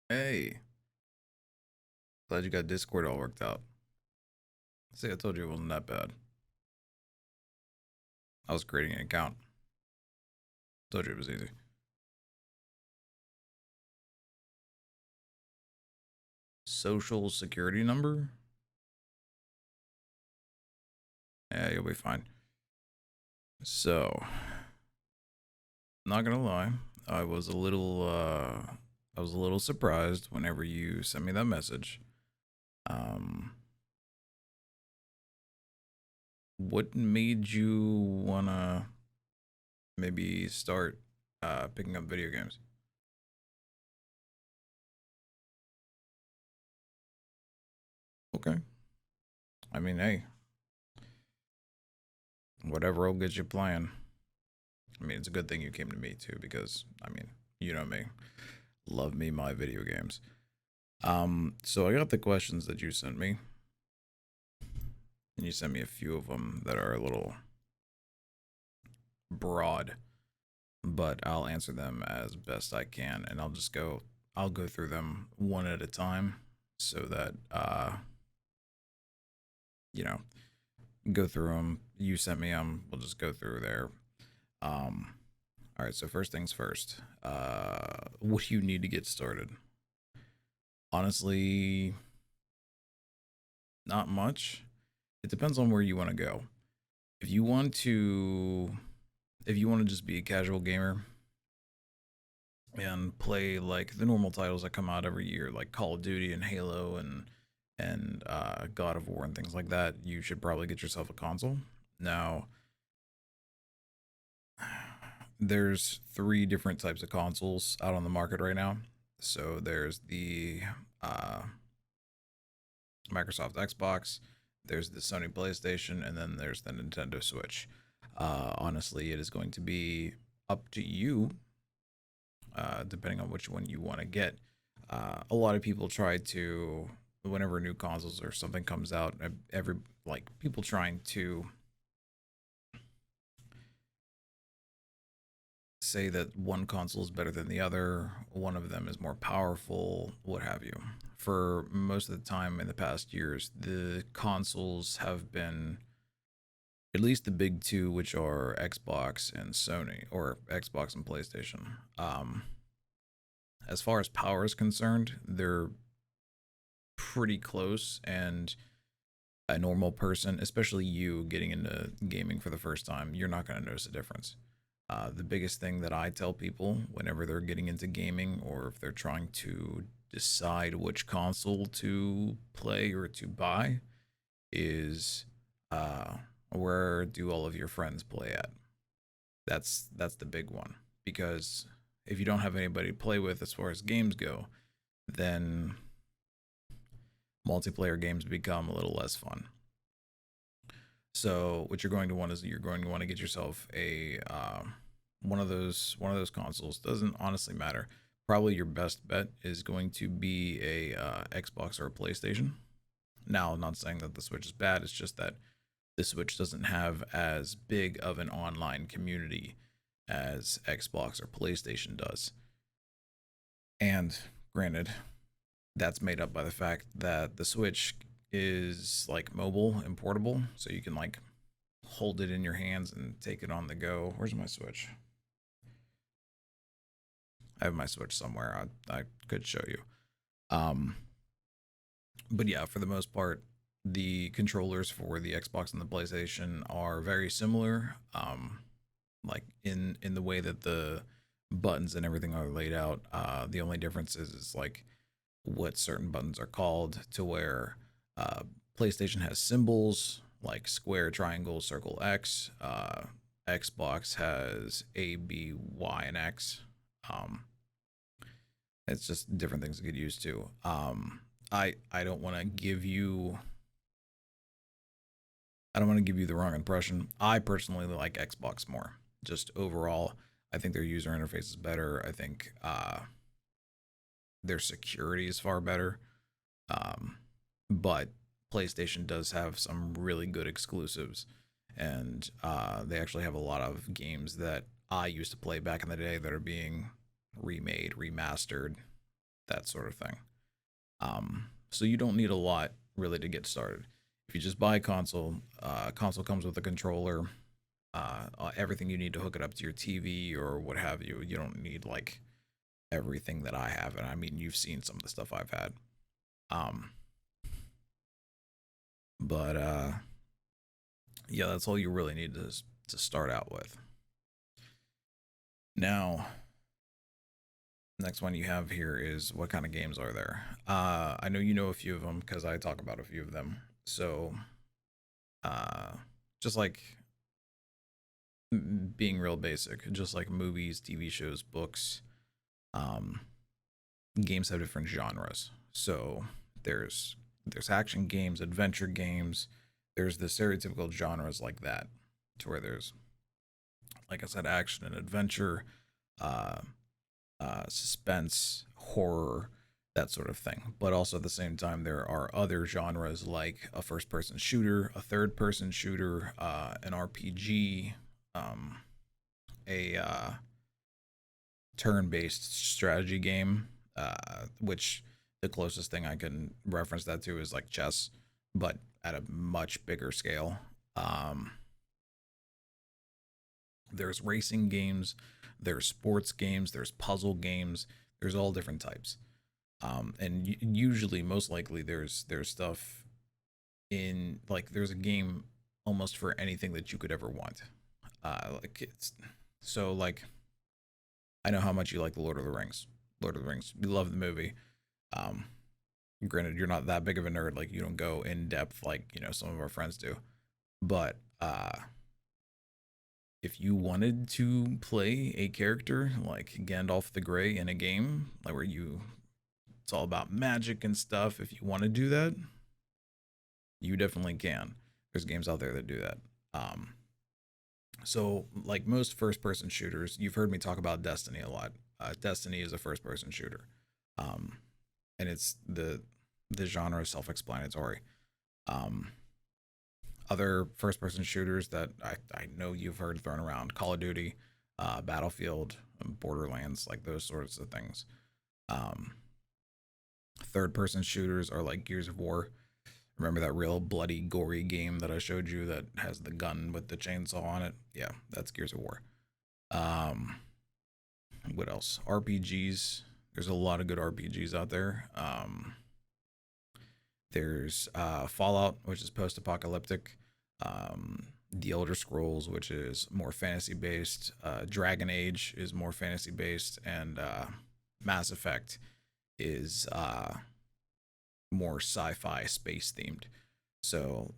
Hey, glad you got Discord all worked out. See, I told you it wasn't that bad. I was creating an account. Told you it was easy. Social security number? Yeah, you'll be fine. So, not gonna lie, I was a little I was a little surprised whenever you sent me that message. Um what made you wanna maybe start picking up video games? Okay. I mean, hey, whatever will get you playing. I mean, it's a good thing you came to me too, because I mean, you know me, love me my video games. So I got the questions that you sent me, and you sent me a few of them that are a little broad, but I'll answer them as best I can, and I'll go through them one at a time, so that you know, go through them. You sent me them. We'll just go through there. Um, all right. So first things first. What do you need to get started? Honestly, not much. It depends on where you want to go. If you want to if you want to just be a casual gamer and play like the normal titles that come out every year, like Call of Duty and Halo and God of War and things like that, you should probably get yourself a console. Now, there's three different types of consoles out on the market right now. So there's the uh, Microsoft Xbox, there's the Sony PlayStation, and then there's the Nintendo Switch. Honestly, it is going to be up to you, depending on which one you want to get. A lot of people try to, whenever new consoles or something comes out, every like people trying to say that one console is better than the other, one of them is more powerful, what have you. For most of the time in the past years, the consoles have been at least the big two, which are Xbox and Sony, or Xbox and PlayStation. As far as power is concerned, they're pretty close, and a normal person, especially you getting into gaming for the first time, you're not going to notice a difference. The biggest thing that I tell people whenever they're getting into gaming or if they're trying to decide which console to play or to buy is uh, where do all of your friends play at? That's the big one, because if you don't have anybody to play with as far as games go, then multiplayer games become a little less fun. So what you're going to want is you're going to want to get yourself a one of those consoles. Doesn't honestly matter. Probably your best bet is going to be a Xbox or a PlayStation. Now, I'm not saying that the Switch is bad. It's just that the Switch doesn't have as big of an online community as Xbox or PlayStation does. And granted, that's made up by the fact that the Switch is like mobile and portable, so you can like hold it in your hands and take it on the go. Where's my Switch? I have my Switch somewhere. I could show you. Um, but yeah, for the most part, the controllers for the Xbox and the PlayStation are very similar. Like in the way that the buttons and everything are laid out. The only difference is like what certain buttons are called, to where uh, PlayStation has symbols like square, triangle, circle, X. Xbox has A, B, Y, and X. Um, it's just different things to get used to. I don't want to give you I don't want to give you the wrong impression. I personally like Xbox more. Just overall, I think their user interface is better. I think their security is far better. Um, but PlayStation does have some really good exclusives, and they actually have a lot of games that I used to play back in the day that are being remade, remastered. that sort of thing. So you don't need a lot really to get started. If you just buy a console, console comes with a controller, everything you need to hook it up to your TV or what have you. You don't need like everything that I have, and I mean you've seen some of the stuff I've had. Um, but yeah, that's all you really need to start out with. Now, next one you have here is what kind of games are there? I know you know a few of them because I talk about a few of them. So, uh, just like being real basic, just like movies, TV shows, books, um, games have different genres. So there's action games, adventure games. There's the stereotypical genres like that, to where there's, like I said, action and adventure, uh, suspense, horror, that sort of thing. But also at the same time, there are other genres like a first-person shooter, a third-person shooter, an RPG, um, a turn-based strategy game, which the closest thing I can reference that to is like chess, but at a much bigger scale. Um, there's racing games, there's sports games, there's puzzle games, there's all different types. And usually, most likely, there's stuff in like there's a game almost for anything that you could ever want. Like it's so like I know how much you like the Lord of the Rings. Lord of the Rings, you love the movie. Um, Granted, you're not that big of a nerd, like you don't go in depth like some of our friends do. But if you wanted to play a character like Gandalf the Grey in a game, like where it's all about magic and stuff, if you want to do that, you definitely can. There's games out there that do that. So like most first person shooters, you've heard me talk about Destiny a lot. Destiny is a first person shooter. Um, and it's the genre is self-explanatory. Um, Other first-person shooters that I know you've heard thrown around: Call of Duty, Battlefield, Borderlands, like those sorts of things. Um, Third-person shooters are like Gears of War. Remember that real bloody, gory game that I showed you that has the gun with the chainsaw on it? Yeah, that's Gears of War. Um, what else? RPGs. There's a lot of good RPGs out there. There's Fallout, which is post-apocalyptic. The Elder Scrolls, which is more fantasy based. Dragon Age is more fantasy based, and Mass Effect is more sci-fi space themed. So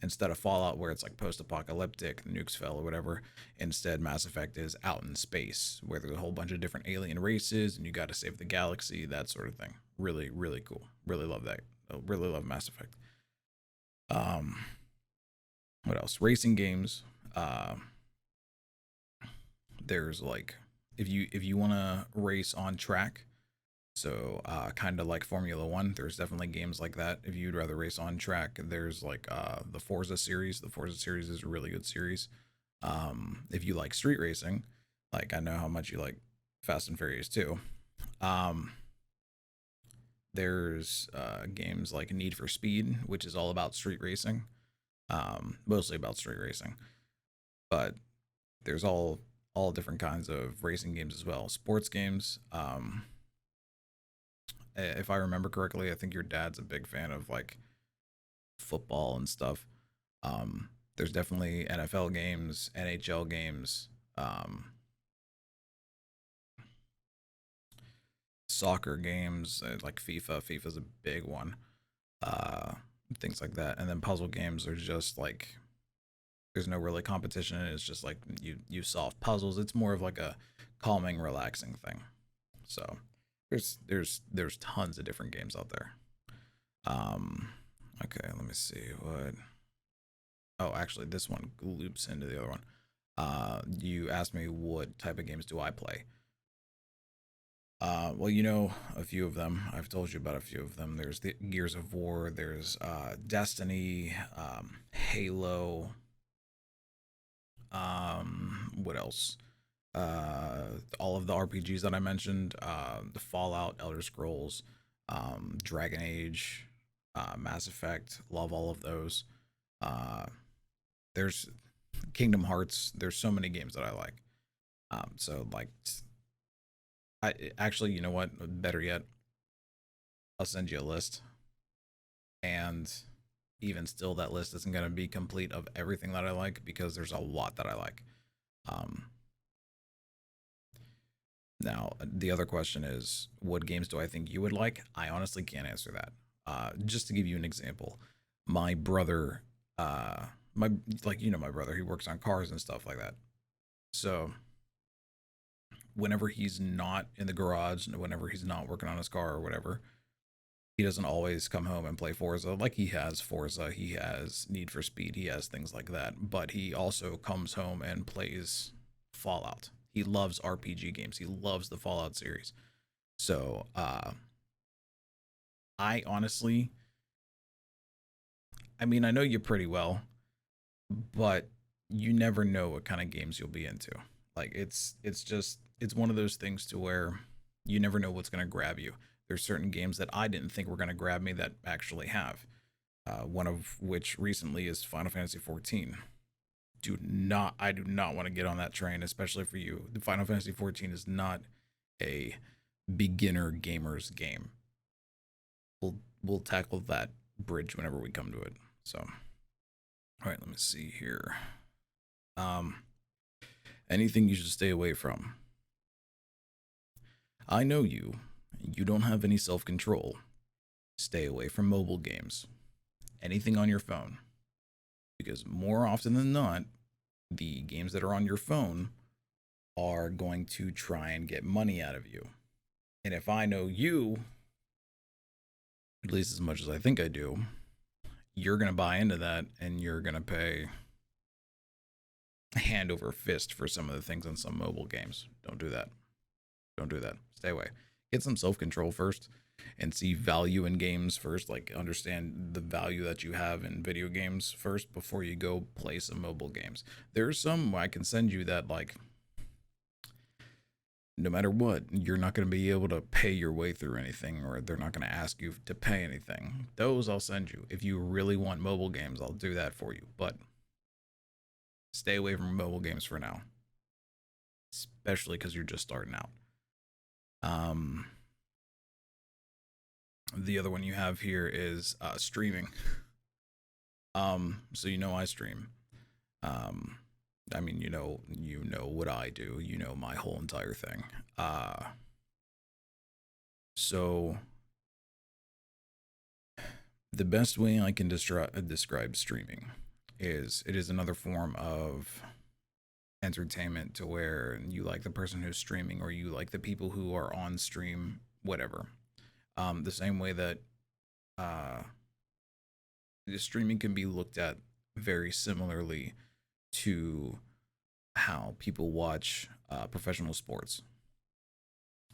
instead of Fallout, where it's like post-apocalyptic, nukes fell or whatever, instead Mass Effect is out in space, where there's a whole bunch of different alien races, and you got to save the galaxy, that sort of thing. Really, really cool. Really love that. I really love Mass Effect. Um, what else? Racing games. Uh, there's like if you want to race on track, so kind of like Formula One. There's definitely games like that. If you'd rather race on track, there's like the Forza series. The Forza series is a really good series. If you like street racing, like I know how much you like Fast and Furious too. Um, there's games like Need for Speed, which is all about street racing, mostly about street racing. But there's all different kinds of racing games as well. Sports games. If I remember correctly, I think your dad's a big fan of like football and stuff. There's definitely NFL games, NHL games, soccer games like FIFA. FIFA's a big one. Uh, Things like that. And then puzzle games are just like there's no really competition. It's just like you solve puzzles. It's more of like a calming, relaxing thing. So there's tons of different games out there. Um, okay, let me see what. Oh, actually, this one loops into the other one. You asked me what type of games do I play. Well, you know a few of them. I've told you about a few of them. There's the Gears of War. There's Destiny, Halo. What else? all of the RPGs that I mentioned, the Fallout, Elder Scrolls, Dragon Age, Mass Effect. Love all of those. Uh, there's Kingdom Hearts. There's so many games that I like. So like, I actually, you know what? Better yet, I'll send you a list, and even still, that list isn't going to be complete of everything that I like because there's a lot that I like. Um, Now, the other question is, what games do I think you would like? I honestly can't answer that. Just to give you an example, my brother, my like you know my brother, he works on cars and stuff like that. So whenever he's not in the garage and whenever he's not working on his car or whatever, he doesn't always come home and play Forza. Like he has Forza, he has Need for Speed, he has things like that. But he also comes home and plays Fallout. He loves RPG games. He loves the Fallout series. So I honestly, I mean, I know you pretty well, but you never know what kind of games you'll be into. Like it's just it's one of those things to where you never know what's going to grab you. There's certain games that I didn't think were going to grab me that actually have. One of which recently is Final Fantasy 14. I do not want to get on that train, especially for you. The Final Fantasy 14 is not a beginner gamer's game. We'll tackle that bridge whenever we come to it. So, all right, let me see here. Um, Anything you should stay away from. I know you. You don't have any self control. Stay away from mobile games. Anything on your phone. Because more often than not, the games that are on your phone are going to try and get money out of you. And if I know you, at least as much as I think I do, you're going to buy into that and you're going to pay hand over fist for some of the things on some mobile games. Don't do that. Don't do that. Stay away. Get some self control first and see value in games first. Like, understand the value that you have in video games first before you go play some mobile games. There's some I can send you that, like, no matter what, you're not going to be able to pay your way through anything, or they're not going to ask you to pay anything. Those I'll send you. If you really want mobile games, I'll do that for you. But stay away from mobile games for now, especially because you're just starting out. Um, the other one you have here is streaming. So I stream. Um, I mean, you know what I do. You know my whole entire thing. So the best way I can describe streaming is it is another form of entertainment to where you like the person who's streaming or you like the people who are on stream, whatever. The same way that uh, the streaming can be looked at very similarly to how people watch professional sports.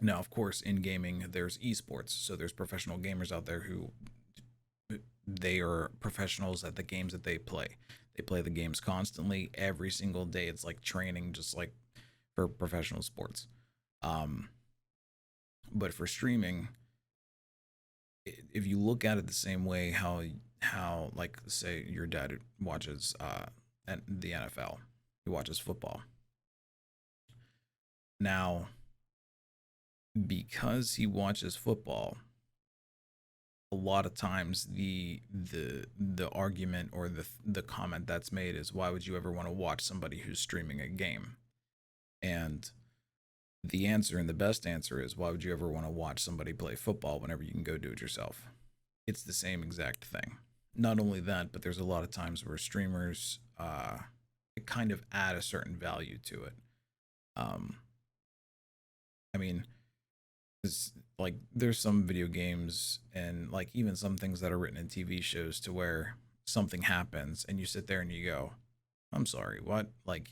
Now, of course, in gaming, there's esports, so there's professional gamers out there who they are professionals at the games that they play. They play the games constantly, every single day. It's like training, just like for professional sports. Um, but for streaming, if you look at it the same way, how like say your dad watches the NFL, he watches football. Now, because he watches football, a lot of times the argument or the comment that's made is, why would you ever want to watch somebody who's streaming a game? And the answer, and the best answer, is, why would you ever want to watch somebody play football whenever you can go do it yourself? It's the same exact thing. Not only that, but there's a lot of times where streamers kind of add a certain value to it. um I mean, like there's some video games and like even some things that are written in TV shows to where something happens and you sit there and you go, I'm sorry, what? Like,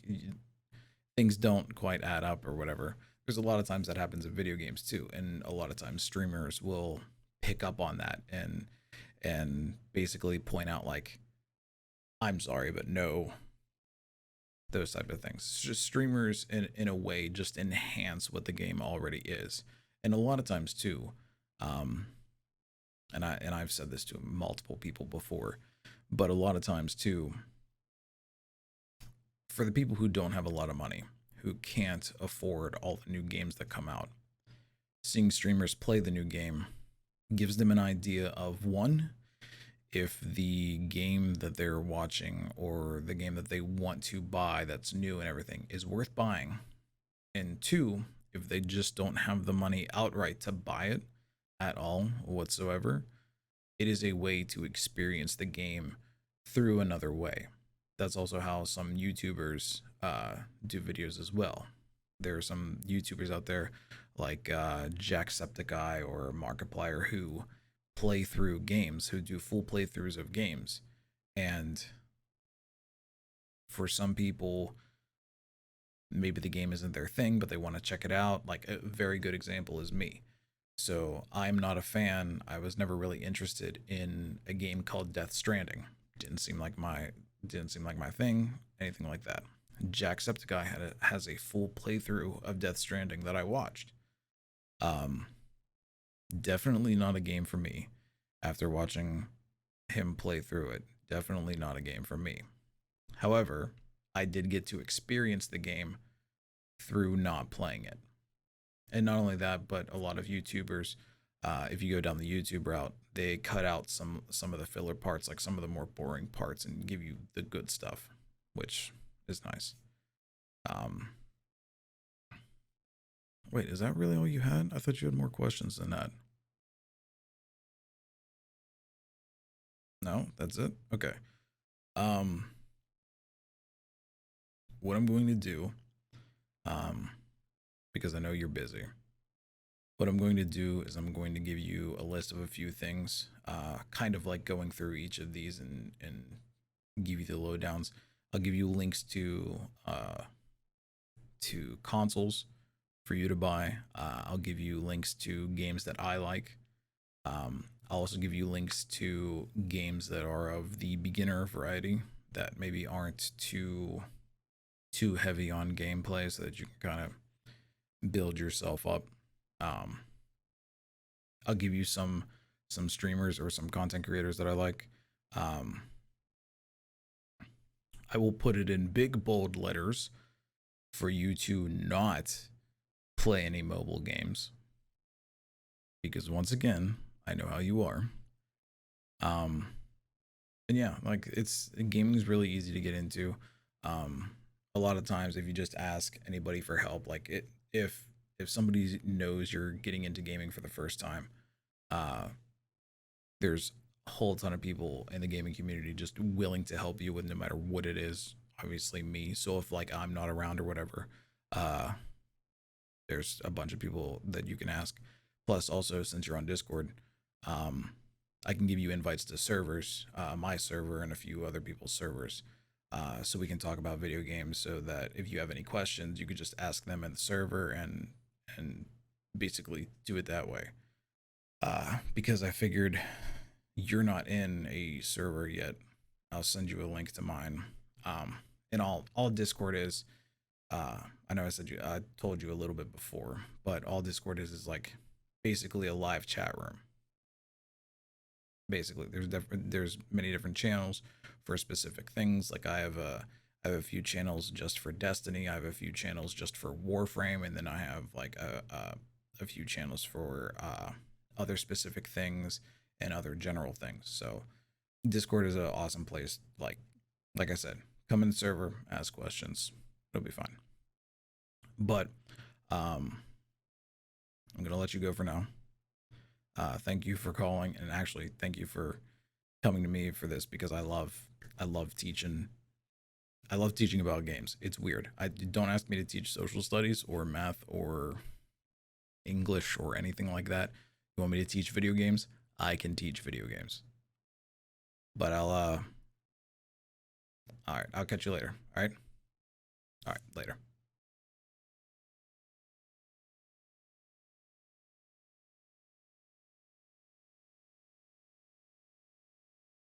things don't quite add up or whatever. There's a lot of times that happens in video games too, and a lot of times streamers will pick up on that and basically point out, like, I'm sorry, but no, those type of things. It's just streamers in a way just enhance what the game already is. And a lot of times too, um, I've said this to multiple people before, but a lot of times too, for the people who don't have a lot of money, who can't afford all the new games that come out, seeing streamers play the new game gives them an idea of, one, if the game that they're watching or the game that they want to buy that's new and everything is worth buying, and two, if they just don't have the money outright to buy it at all whatsoever, it is a way to experience the game through another way. That's also how some YouTubers do videos as well. There are some YouTubers out there like Jacksepticeye or Markiplier who play through games, who do full playthroughs of games. And for some people, maybe the game isn't their thing, but they want to check it out. Like a very good example is me. So I'm not a fan. I was never really interested in a game called Death Stranding. Didn't seem like my thing, anything like that. Jacksepticeye has a full playthrough of Death Stranding that I watched. Definitely not a game for me. After watching him play through it, definitely not a game for me. However, I did get to experience the game through not playing it. And not only that, but a lot of YouTubers, if you go down the YouTube route, they cut out some of the filler parts, like some of the more boring parts, and give you the good stuff, which is nice. Wait, is that really all you had? I thought you had more questions than that. No, that's it? Okay. What I'm going to do, because I know you're busy, what I'm going to do is I'm going to give you a list of a few things, kind of like going through each of these and give you the lowdowns. I'll give you links to consoles for you to buy. I'll give you links to games that I like. I'll also give you links to games that are of the beginner variety that maybe aren't too heavy on gameplay, so that you can kind of build yourself up. I'll give you some streamers or some content creators that I like. I will put it in big bold letters for you to not play any mobile games, because once again, I know how you are. And yeah, like gaming is really easy to get into. A lot of times, if you just ask anybody for help, like if somebody knows you're getting into gaming for the first time, there's a whole ton of people in the gaming community just willing to help you with no matter what it is. Obviously me. So if like I'm not around or whatever, there's a bunch of people that you can ask. Plus also, since you're on Discord, I can give you invites to servers, my server and a few other people's servers. So we can talk about video games, so that if you have any questions, you could just ask them in the server and basically do it that way. Because I figured you're not in a server yet, I'll send you a link to mine. And all Discord is, I know I told you a little bit before, but all Discord is like basically a live chat room. Basically, there's many different channels for specific things. Like I have a few channels just for Destiny. I have a few channels just for Warframe, and then I have like a few channels for other specific things and other general things. So Discord is an awesome place. Like I said, come in the server, ask questions, it'll be fine. But I'm gonna let you go for now. Thank you for calling, and actually thank you for coming to me for this, because I love teaching. I love teaching about games. It's weird. Don't ask me to teach social studies or math or English or anything like that. You want me to teach video games? I can teach video games. But all right, I'll catch you later. All right, later.